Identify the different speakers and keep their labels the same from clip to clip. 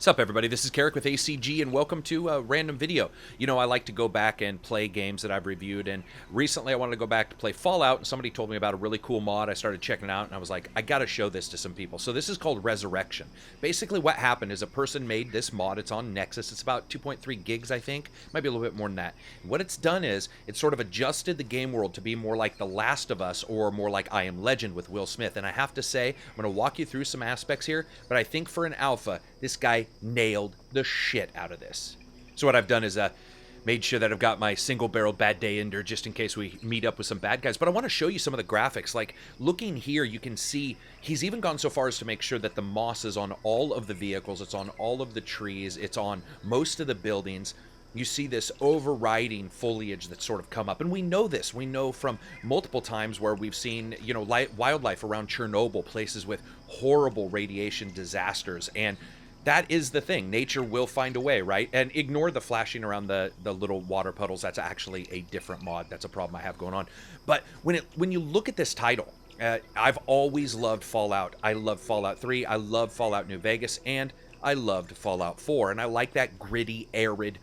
Speaker 1: What's up, everybody? This is Karak with ACG, and welcome to a random video. You know, I like to go back and play games that I've reviewed, and recently I wanted to go back to play Fallout, and somebody told me about a really cool mod. I started checking it out, and I was like, I gotta show this to some people. So this is called Resurrection. Basically, what happened is a person made this mod. It's on Nexus. It's about 2.3 gigs, I think. Might be a little bit more than that. What it's done is, it's sort of adjusted the game world to be more like The Last of Us, or more like I Am Legend with Will Smith. And I have to say, I'm gonna walk you through some aspects here, but I think for an alpha, this guy nailed the shit out of this. So what I've done is made sure that I've got my single-barreled Bad Day Ender just in case we meet up with some bad guys. But I want to show you some of the graphics. Like, looking here, you can see he's even gone so far as to make sure that the moss is on all of the vehicles, it's on all of the trees, it's on most of the buildings. You see this overriding foliage that's sort of come up. And we know this. We know from multiple times where we've seen, you know, wildlife around Chernobyl, places with horrible radiation disasters. And that is the thing. Nature will find a way, right? And ignore the flashing around the little water puddles. That's actually a different mod. That's a problem I have going on. But when you look at this title, I've always loved Fallout. I love Fallout 3. I love Fallout New Vegas. And I loved Fallout 4. And I like that gritty, arid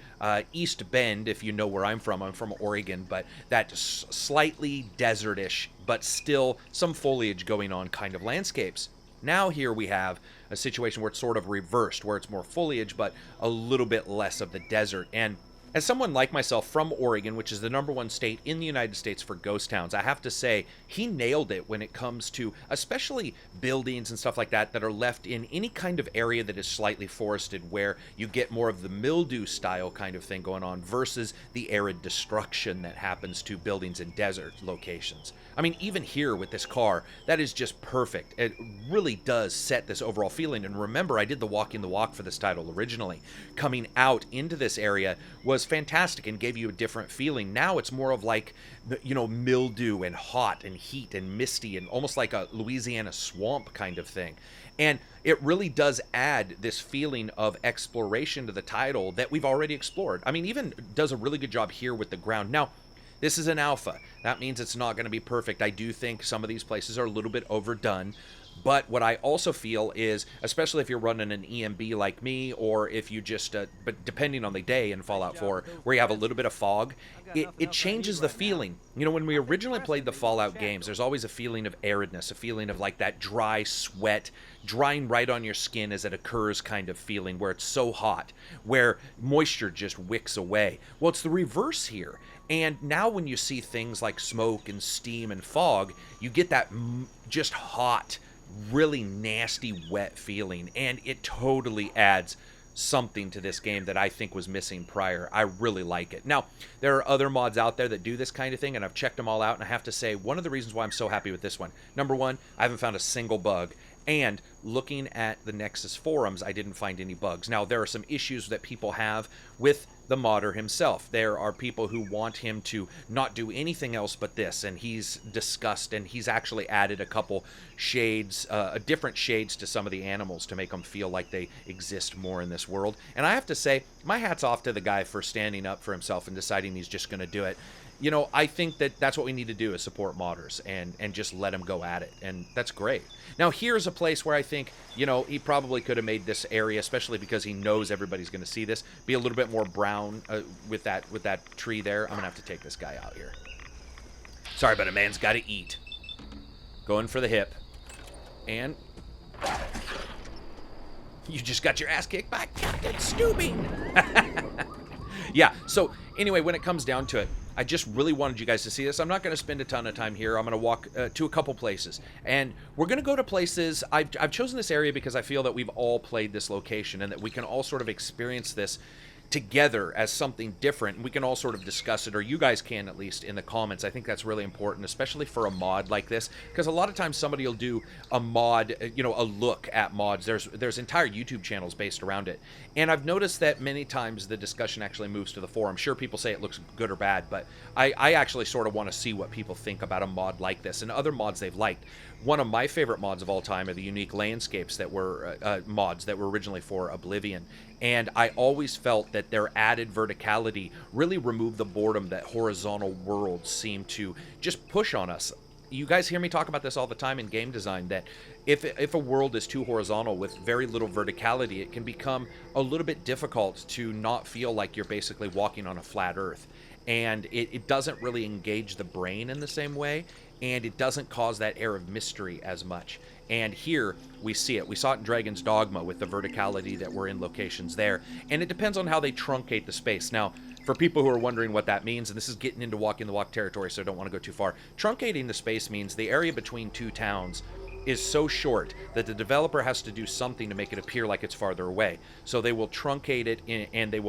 Speaker 1: East Bend, if you know where I'm from. I'm from Oregon. But that slightly desertish, but still some foliage going on kind of landscapes. Now here we have a situation where it's sort of reversed, where it's more foliage, but a little bit less of the desert. And as someone like myself from Oregon, which is the #1 state in the United States for ghost towns, I have to say he nailed it when it comes to especially buildings and stuff like that that are left in any kind of area that is slightly forested, where you get more of the mildew style kind of thing going on versus the arid destruction that happens to buildings in desert locations. I mean, even here with this car, that is just perfect. It really does set this overall feeling. And remember, I did the walking the walk for this title originally. Coming out into this area was fantastic and gave you a different feeling. Now it's more of like, you know, mildew and hot and heat and misty and almost like a Louisiana swamp kind of thing. And it really does add this feeling of exploration to the title that we've already explored. I mean, even does a really good job here with the ground. Now, this is an alpha. That means it's not going to be perfect. I do think some of these places are a little bit overdone. But what I also feel is, especially if you're running an EMB like me, or if you just, but depending on the day in Fallout 4, where you have a little bit of fog, it changes the feeling. You know, when we originally played the Fallout games, there's always a feeling of aridness, a feeling of like that dry sweat, drying right on your skin as it occurs kind of feeling, where it's so hot, where moisture just wicks away. Well, it's the reverse here. And now when you see things like smoke and steam and fog, you get that just hot, really nasty, wet feeling. And it totally adds something to this game that I think was missing prior. I really like it. Now, there are other mods out there that do this kind of thing, and I've checked them all out, and I have to say, one of the reasons why I'm so happy with this one, #1, I haven't found a single bug. And looking at the Nexus forums, I didn't find any bugs. Now, there are some issues that people have with the modder himself. There are people who want him to not do anything else but this, and he's discussed, and he's actually added a couple shades, different shades to some of the animals to make them feel like they exist more in this world. And I have to say, my hat's off to the guy for standing up for himself and deciding he's just going to do it. You know, I think that that's what we need to do, is support modders and just let them go at it, and that's great. Now, here's a place where I think, you know, he probably could have made this area, especially because he knows everybody's going to see this, be a little bit more brown with that tree there. I'm going to have to take this guy out here. Sorry, but a man's got to eat. Going for the hip. And you just got your ass kicked by Captain Stubing. Yeah, so anyway, when it comes down to it, I just really wanted you guys to see this. I'm not going to spend a ton of time here. I'm going to walk to a couple places. And we're going to go to places. I've chosen this area because I feel that we've all played this location and that we can all sort of experience this together as something different. We can all sort of discuss it, or you guys can at least in the comments. I think that's really important, especially for a mod like this, because a lot of times somebody will do a mod, you know, a look at mods. There's entire YouTube channels based around it, and I've noticed that many times the discussion actually moves to the forum. Sure, people say it looks good or bad, but I actually sort of want to see what people think about a mod like this and other mods they've liked. One of my favorite mods of all time are the unique landscapes that were mods that were originally for Oblivion. And I always felt that their added verticality really removed the boredom that horizontal worlds seem to just push on us. you guys hear me talk about this all the time in game design, that if a world is too horizontal with very little verticality, it can become a little bit difficult to not feel like you're basically walking on a flat earth. And it doesn't really engage the brain in the same way, and it doesn't cause that air of mystery as much. And here we see it. We saw it in Dragon's Dogma with the verticality that we're in locations there. And it depends on how they truncate the space. Now, for people who are wondering what that means, and this is getting into walking the walk territory, so I don't want to go too far. Truncating the space means the area between two towns is so short that the developer has to do something to make it appear like it's farther away. So they will truncate it and they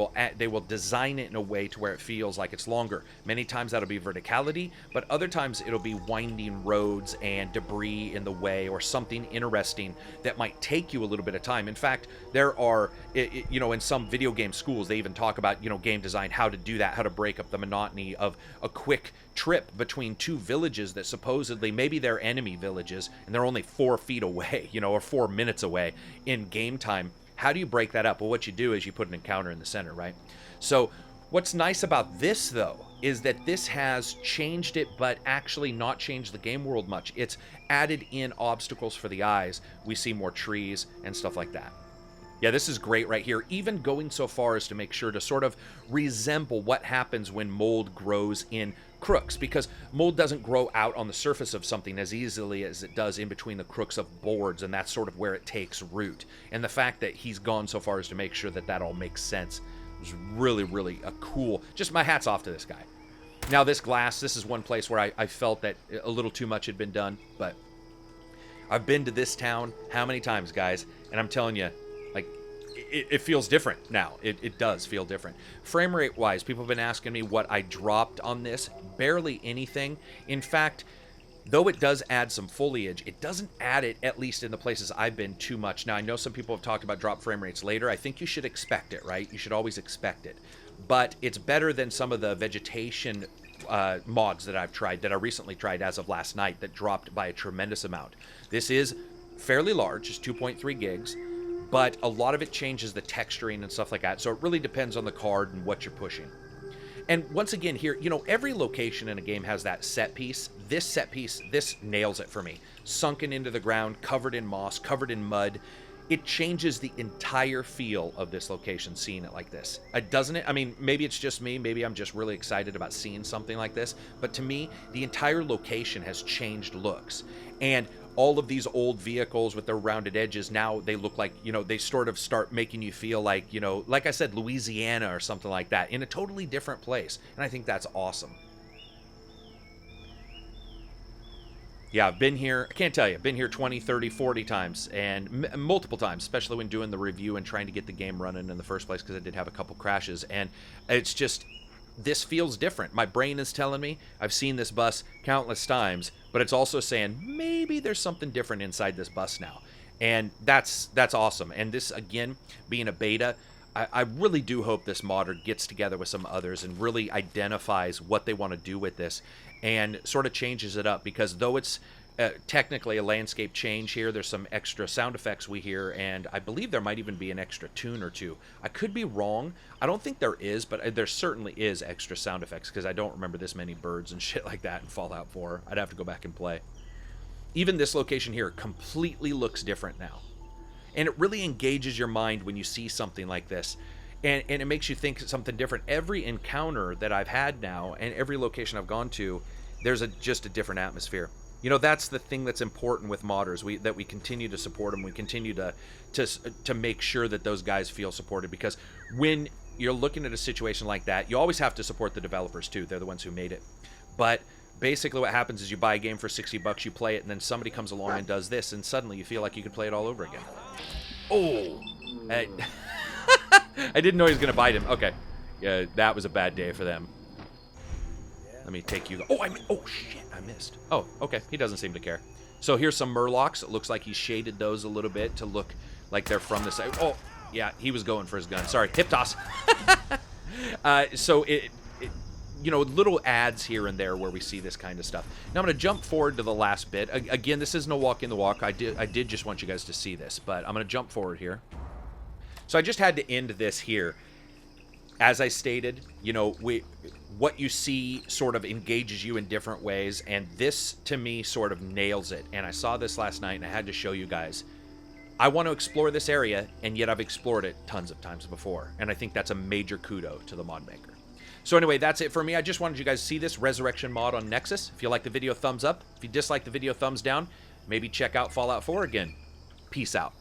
Speaker 1: will design it in a way to where it feels like it's longer. Many times that'll be verticality, but other times it'll be winding roads and debris in the way or something interesting that might take you a little bit of time. In fact, there are, in some video game schools, they even talk about, game design, how to do that, how to break up the monotony of a quick trip between two villages that supposedly maybe they're enemy villages and they're only 4 feet away, or 4 minutes away in game time. How do you break that up? Well, what you do is you put an encounter in the center, right? So what's nice about this, though, is that this has changed it, but actually not changed the game world much. It's added in obstacles for the eyes. We see more trees and stuff like that. Yeah, this is great right here, even going so far as to make sure to sort of resemble what happens when mold grows in crooks, because mold doesn't grow out on the surface of something as easily as it does in between the crooks of boards, and that's sort of where it takes root. And the fact that he's gone so far as to make sure that that all makes sense was really, really a cool, just my hat's off to this guy. Now this glass, this is one place where I felt that a little too much had been done, but I've been to this town how many times, guys, and I'm telling you, like, it feels different now. It does feel different. Frame rate wise, people have been asking me what I dropped on this. Barely anything. In fact, though it does add some foliage, it doesn't add it, at least in the places I've been, too much. Now, I know some people have talked about drop frame rates later. I think you should expect it, right? You should always expect it. But it's better than some of the vegetation mods that I've tried, that I recently tried as of last night, that dropped by a tremendous amount. This is fairly large, it's 2.3 gigs. But a lot of it changes the texturing and stuff like that. So it really depends on the card and what you're pushing. And once again here, every location in a game has that set piece. This set piece, this nails it for me. Sunken into the ground, covered in moss, covered in mud. It changes the entire feel of this location, seeing it like this. Doesn't it? I mean, maybe it's just me. Maybe I'm just really excited about seeing something like this. But to me, the entire location has changed looks. And all of these old vehicles with their rounded edges, now they look like, they sort of start making you feel like, like I said, Louisiana or something like that, in a totally different place. And I think that's awesome. Yeah, I've been here, I can't tell you, been here 20, 30, 40 times, and multiple times, especially when doing the review and trying to get the game running in the first place, because I did have a couple crashes. And it's just, this feels different. My brain is telling me I've seen this bus countless times, but it's also saying maybe there's something different inside this bus now. And that's awesome. And this, again, being a beta, I really do hope this modder gets together with some others and really identifies what they want to do with this and sort of changes it up, because though it's technically a landscape change here, there's some extra sound effects we hear, and I believe there might even be an extra tune or two. I could be wrong. I don't think there is, but there certainly is extra sound effects, because I don't remember this many birds and shit like that in Fallout 4. I'd have to go back and play. Even this location here completely looks different now. And it really engages your mind when you see something like this. And it makes you think something different. Every encounter that I've had now, and every location I've gone to, there's just a different atmosphere. That's the thing that's important with modders, that we continue to support them. We continue to make sure that those guys feel supported, because when you're looking at a situation like that, you always have to support the developers too. They're the ones who made it. But basically what happens is you buy a game for $60, you play it, and then somebody comes along and does this, and suddenly you feel like you could play it all over again. Oh! I didn't know he was going to bite him. Okay. Yeah, that was a bad day for them. Let me take you. Oh, shit, I missed. Oh, okay. He doesn't seem to care. So here's some murlocs. It looks like he shaded those a little bit to look like they're from the side. Oh, yeah, he was going for his gun. Sorry, hip toss. So little ads here and there where we see this kind of stuff. Now I'm going to jump forward to the last bit. Again, this isn't a walk in the walk. I did just want you guys to see this, but I'm going to jump forward here. So I just had to end this here. as I stated, you know, what you see sort of engages you in different ways, and this to me sort of nails it. And I saw this last night and I had to show you guys. I want to explore this area, and yet I've explored it tons of times before, and I think that's a major kudo to the mod maker. So anyway, that's it for me. I just wanted you guys to see this Resurrection mod on Nexus. If you like the video, thumbs up. If you dislike the video, thumbs down. Maybe check out Fallout 4 again. Peace out.